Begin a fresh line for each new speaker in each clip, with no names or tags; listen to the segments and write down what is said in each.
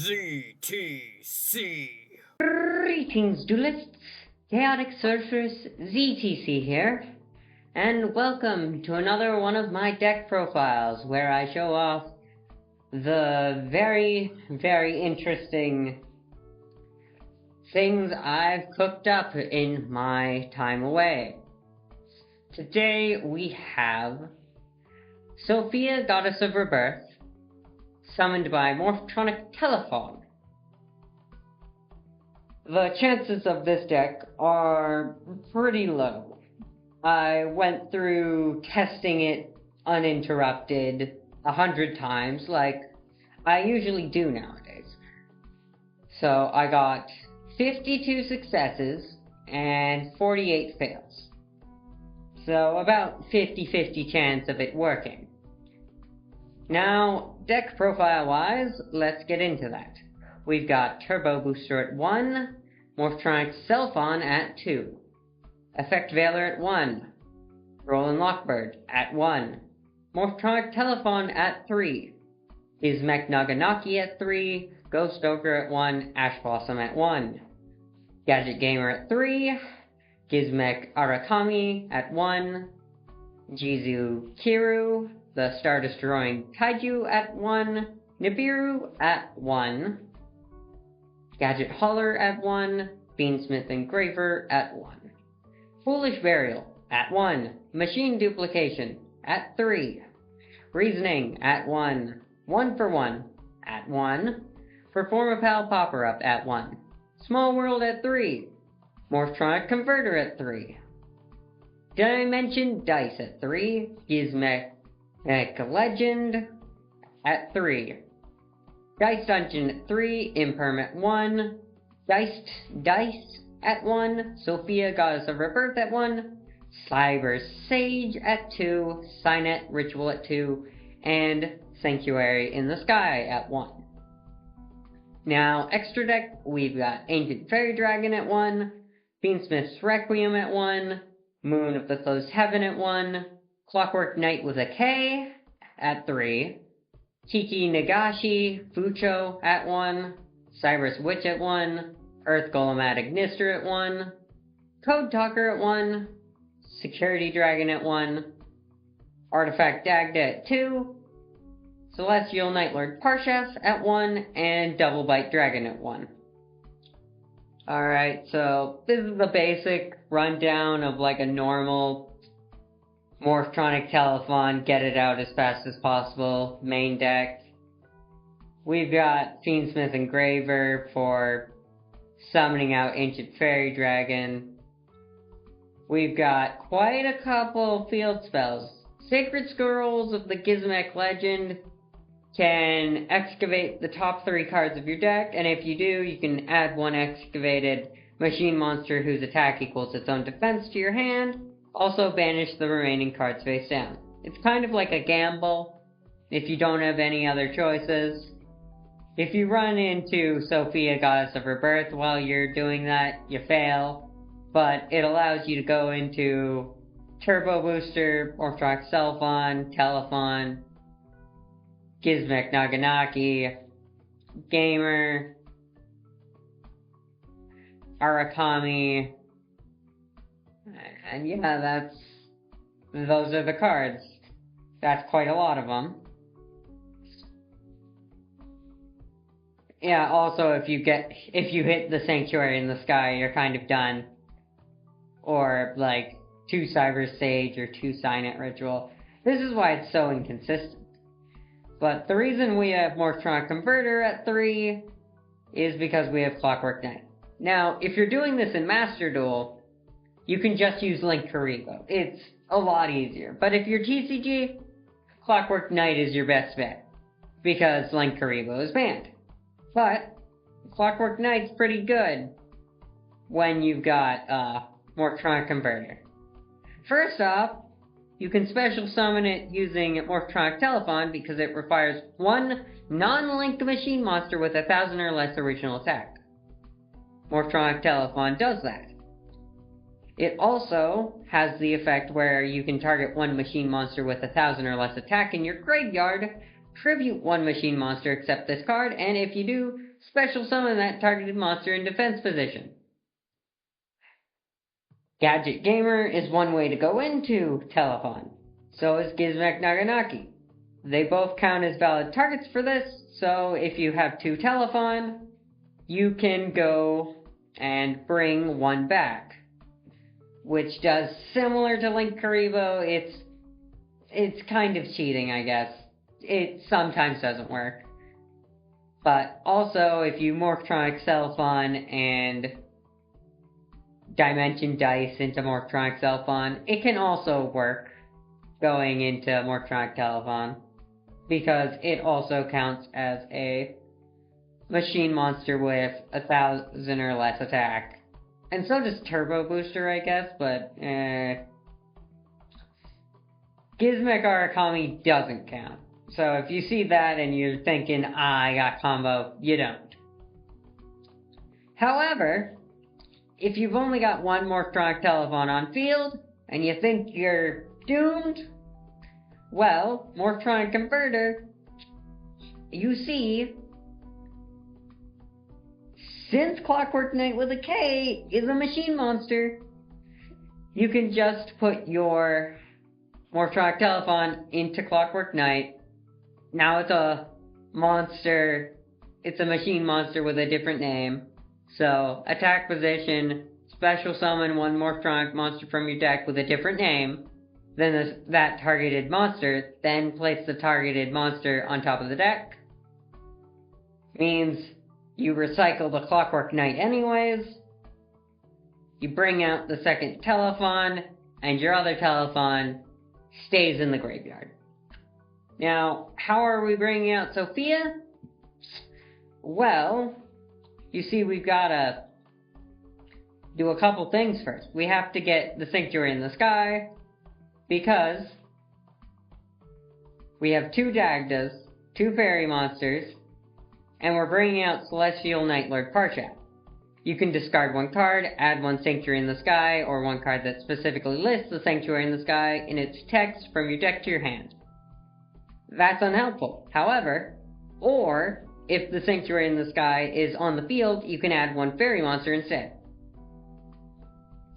ZTC.
Greetings, duelists! Chaotic Sorceress ZTC here, and welcome to another one of my deck profiles where I show off the very, very interesting things I've cooked up in my time away. Today we have Sophia, Goddess of Rebirth, summoned by Morphtronic Telefon. The chances of this deck are pretty low. I went through testing it uninterrupted 100 times, like I usually do nowadays. So I got 52 successes and 48 fails. So about 50-50 chance of it working. Now, deck profile-wise, let's get into that. We've got Turbo Booster at 1, Morphtronic Telefon at 2, Effect Veiler at 1, Roland Lockbird at 1, Morphtronic Telefon at 3, Gizmek Naganaki at 3, Ghost Ogre at 1, Ash Blossom at 1, Gadget Gamer at 3, Gizmek Arakami at 1, Jizu Kiru, the Star Destroying Kaiju at 1, Nibiru at 1, Gadget Hauler at 1, Beansmith Engraver at 1, Foolish Burial at 1, Machine Duplication at 3, Reasoning at 1, 1 for 1 at 1, Performapal Popper-Up at 1, Small World at 3, Morphtronic Converter at 3, Dimension Dice at 3, Gizmek Legend at 3, Dice Dungeon at 3, Imperm at 1, Diced Dice at 1, Sophia, Goddess of Rebirth at 1, Cyber Sage at 2, Signet Ritual at 2, and Sanctuary in the Sky at 1. Now, extra deck, we've got Ancient Fairy Dragon at 1, Beansmith's Requiem at 1, Moon of the Closed Heaven at 1, Clockwork Knight with a K at 3, Kiki Nagashi Fucho at 1, Cyrus Witch at 1, Earth Golem Ignister at 1, Code Talker at 1, Security Dragon at 1, Artifact Dagda at 2, Celestial Nightlord Parsheth at 1, and Double Bite Dragon at 1. Alright, so this is the basic rundown of like a normal Morphtronic Telefon, get it out as fast as possible, main deck. We've got Fiendsmith Engraver for summoning out Ancient Fairy Dragon. We've got quite a couple field spells. Sacred Scrolls of the Gizmek Legend can excavate the top 3 cards of your deck, and if you do, you can add 1 excavated machine monster whose attack equals its own defense to your hand. Also banish the remaining cards face down. It's kind of like a gamble if you don't have any other choices. If you run into Sophia, Goddess of Rebirth while you're doing that, you fail. But it allows you to go into Turbo Booster, Morphtronic Telefon, Gizmek Naganaki, Gamer, Arakami, and yeah, those are the cards. That's quite a lot of them. Yeah, also if you hit the Sanctuary in the Sky, you're kind of done. Or like 2 Cyber Sage or 2 Signet Ritual. This is why it's so inconsistent. But the reason we have Morphtronic Converter at 3 is because we have Clockwork Knight. Now, if you're doing this in Master Duel, you can just use Link Karibo. It's a lot easier. But if you're TCG, Clockwork Knight is your best bet, because Link Karibo is banned. But Clockwork Knight's pretty good when you've got Morphtronic Converter. First off, you can special summon it using Morphtronic Telefon because it requires 1 non-linked machine monster with 1,000 or less original attack. Morphtronic Telefon does that. It also has the effect where you can target 1 machine monster with 1,000 or less attack in your graveyard tribute one machine monster except this card, and if you do, special summon that targeted monster in defense position. Gadget Gamer is one way to go into Telefon. So is Gizmek Naganaki. They both count as valid targets for this, so if you have 2 Telefon, you can go and bring one back. Which does similar to Link Karibo, it's kind of cheating, I guess. It sometimes doesn't work. But also, if you Morphtronic Telefon and Dimension Dice into Morphtronic Telefon, it can also work going into Morphtronic Telefon, because it also counts as a machine monster with 1,000 or less attack. And so does Turbo Booster, I guess, but Gizmek Arakami doesn't count. So if you see that and you're thinking, I got combo, you don't. However, if you've only got one Morphtronic Telefon on field, and you think you're doomed, well, Morphtronic Converter, you see, since Clockwork Knight with a K is a machine monster, you can just put your Morphtronic Telefon into Clockwork Knight. Now it's a monster, it's a machine monster with a different name. So, attack position, special summon one Morphtronic monster from your deck with a different name, then that targeted monster, then place the targeted monster on top of the deck. Means you recycle the Clockwork Knight anyways, you bring out the second Telefon, and your other Telefon stays in the graveyard. Now, how are we bringing out Sophia? Well, you see, we've gotta do a couple things first. We have to get the Sanctuary in the Sky, because we have 2 Dagdas, 2 Fairy Monsters, and we're bringing out Celestial Nightlord Parshat. You can discard 1 card, add 1 Sanctuary in the Sky, or 1 card that specifically lists the Sanctuary in the Sky in its text from your deck to your hand. That's unhelpful. However, or if the Sanctuary in the Sky is on the field, you can add 1 Fairy Monster instead.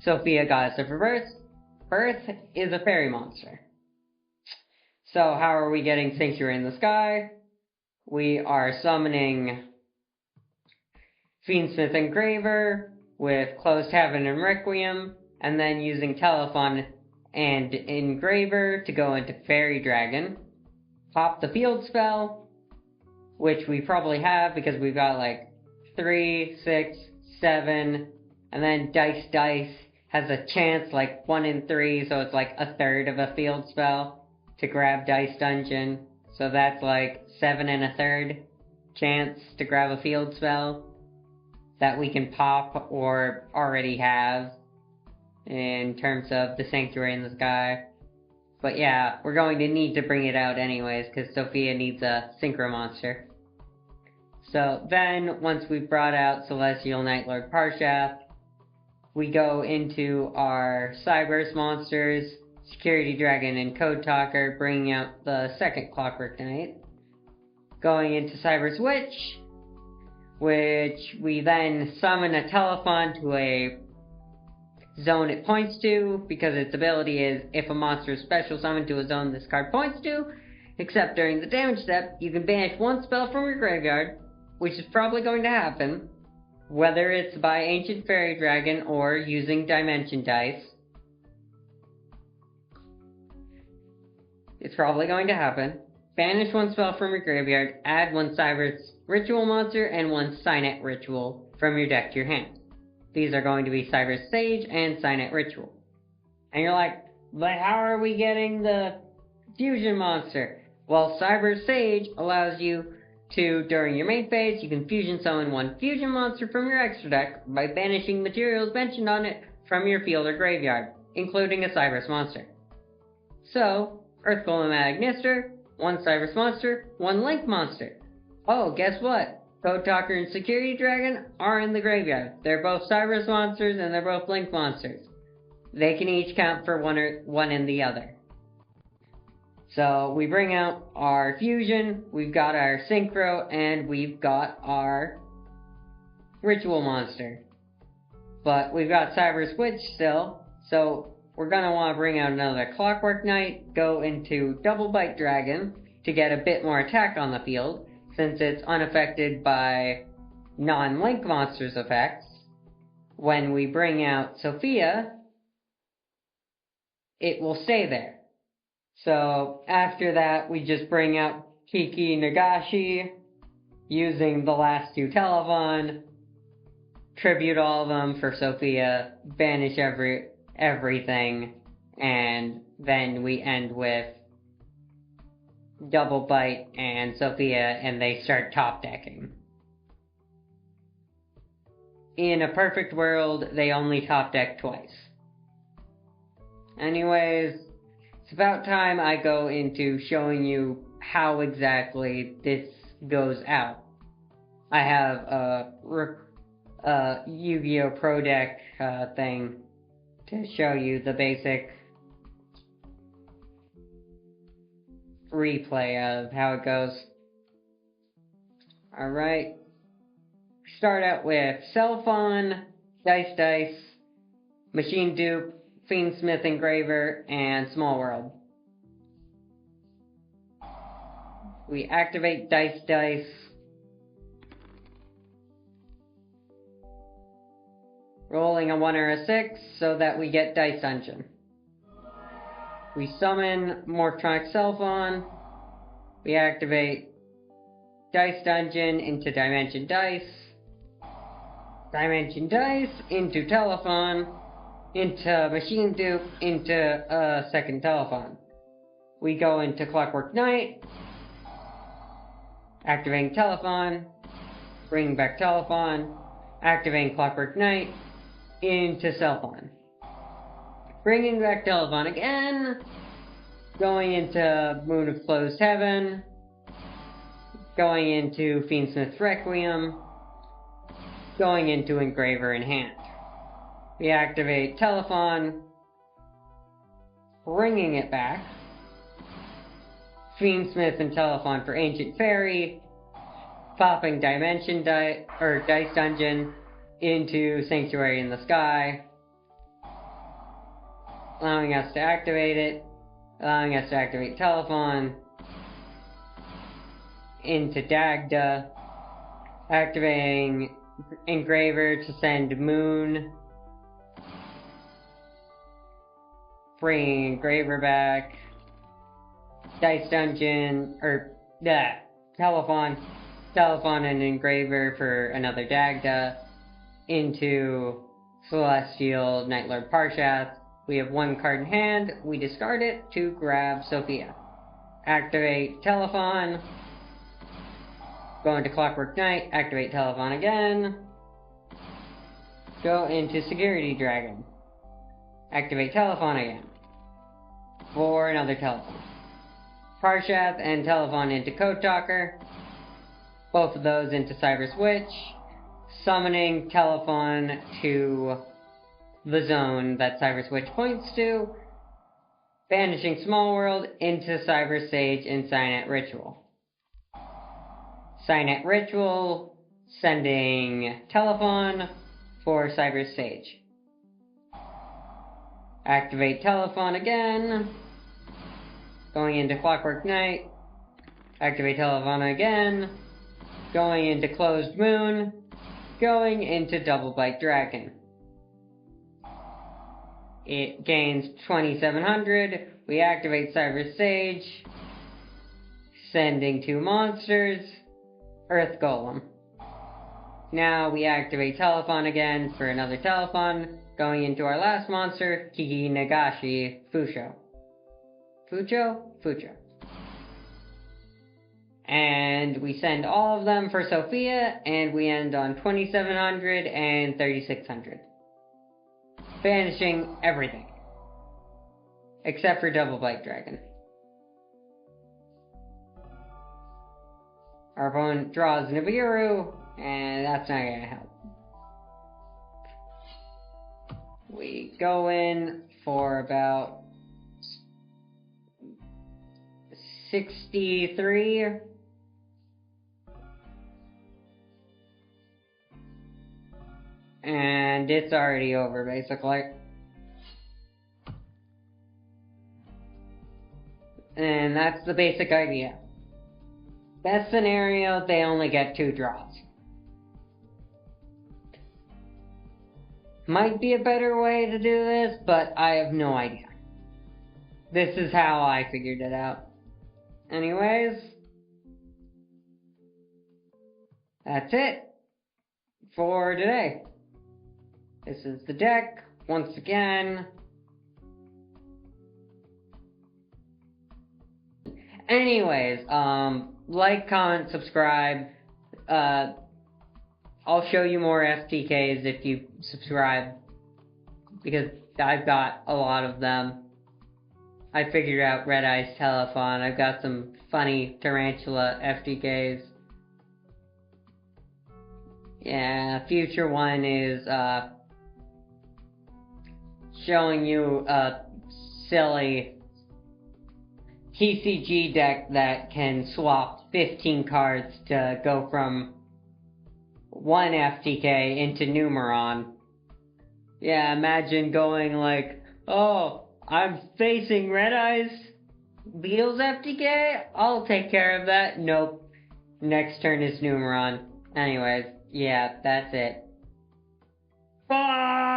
Sophia, Goddess of Rebirth. Birth is a Fairy Monster. So how are we getting Sanctuary in the Sky? We are summoning Fiendsmith Engraver with Closed Heaven and Requiem, and then using Telefon and Engraver to go into Fairy Dragon. Pop the field spell, which we probably have because we've got like 3, 6, 7, and then Dice has a chance like 1 in 3, so it's like a third of a field spell to grab Dice Dungeon. So that's like 7 1/3 chance to grab a field spell that we can pop or already have in terms of the Sanctuary in the Sky. But yeah, we're going to need to bring it out anyways, because Sophia needs a Synchro Monster. So then, once we've brought out Celestial Nightlord Parshat, we go into our Cyberse monsters, Security Dragon and Code Talker, bringing out the second Clockwork Knight. Going into Cyberse Witch, which we then summon a Telefon to a zone it points to, because its ability is, if a monster is special summoned to a zone this card points to, except during the damage step, you can banish 1 spell from your graveyard, which is probably going to happen, whether it's by Ancient Fairy Dragon or using Dimension Dice. It's probably going to happen. Banish 1 spell from your graveyard, add 1 Cyberse Ritual Monster and 1 Signet Ritual from your deck to your hand. These are going to be Cyberse Sage and Signet Ritual. And you're like, but how are we getting the Fusion Monster? Well, Cyberse Sage allows you to, during your main phase, you can Fusion Summon 1 Fusion Monster from your extra deck by banishing materials mentioned on it from your field or graveyard, including a Cyberse Monster. So, Earth Golem Agnister, 1 Cyberse Monster, 1 Link Monster. Oh, guess what? Code Talker and Security Dragon are in the graveyard. They're both Cyberse Monsters and they're both Link Monsters. They can each count for one in the other. So we bring out our fusion, we've got our synchro, and we've got our ritual monster. But we've got Cyber Switch still, so we're gonna want to bring out another Clockwork Knight, go into Double Bite Dragon to get a bit more attack on the field, since it's unaffected by non-Link monsters effects. When we bring out Sophia, it will stay there. So after that, we just bring out Kiki Nagashi, using the last two Telefon, tribute all of them for Sophia, banish everything, and then we end with Double Bite and Sophia, and they start top decking. In a perfect world, they only top deck twice. Anyways, it's about time I go into showing you how exactly this goes out. I have a Yu-Gi-Oh! Pro Deck thing to show you the basic replay of how it goes. Alright. Start out with Cellphone, Dice, Machine Dupe, Fiendsmith Engraver, and Small World. We activate Dice, rolling a 1 or a 6 so that we get Dice Dungeon. We summon Morphtronic Cellphone, we activate Dice Dungeon into Dimension Dice into Telefon, into Machine Dupe, into a second Telefon. We go into Clockwork Knight, activating Telefon, bringing back Telefon, activating Clockwork Knight, into Cellphone. Bringing back Telefon again, going into Moon of Closed Heaven, going into Fiendsmith's Requiem, going into Engraver in hand. We activate Telefon, bringing it back, Fiendsmith and Telefon for Ancient Fairy, popping Dice Dungeon into Sanctuary in the Sky, allowing us to activate it, allowing us to activate Telefon, into Dagda, activating Engraver to send Moon, bringing Engraver back, Dice Dungeon, Telefon and Engraver for another Dagda, into Celestial Nightlord Parshath. We have one card in hand, we discard it to grab Sophia. Activate Telefon, go into Clockwork Knight, activate Telefon again, go into Security Dragon, activate Telefon again, for another Telefon. Parshath and Telefon into Code Talker, both of those into Cyber Switch, summoning Telefon to the zone that Cyber Switch points to, banishing Small World into Cyber Sage and Cynet Ritual. Cynet Ritual, sending Telefon for Cyber Sage. Activate Telefon again, going into Clockwork Knight, activate Telefon again, going into Closed Moon, going into Double Bite Dragon. It gains 2700, we activate Cyber Sage, sending 2 monsters, Earth Golem. Now we activate Telefon again for another Telefon, going into our last monster, Kiki Nagashi Fusho. Fucho. And we send all of them for Sophia, and we end on 2700 and 3600. Banishing everything. Except for Double Bite Dragon. Our opponent draws Nibiru, and that's not gonna help. We go in for about 63. And it's already over, basically. And that's the basic idea. Best scenario, they only get 2 draws. Might be a better way to do this, but I have no idea. This is how I figured it out. Anyways, that's it for today. This is the deck, once again. Anyways, like, comment, subscribe. I'll show you more FTKs if you subscribe, because I've got a lot of them. I figured out Red Eye's Telefon. I've got some funny tarantula FTKs. Yeah, future one is showing you a silly TCG deck that can swap 15 cards to go from one FTK into Numeron. Yeah, imagine going like, oh, I'm facing Red Eye's Beelze FTK? I'll take care of that. Nope. Next turn is Numeron. Anyways, yeah, that's it. Bye!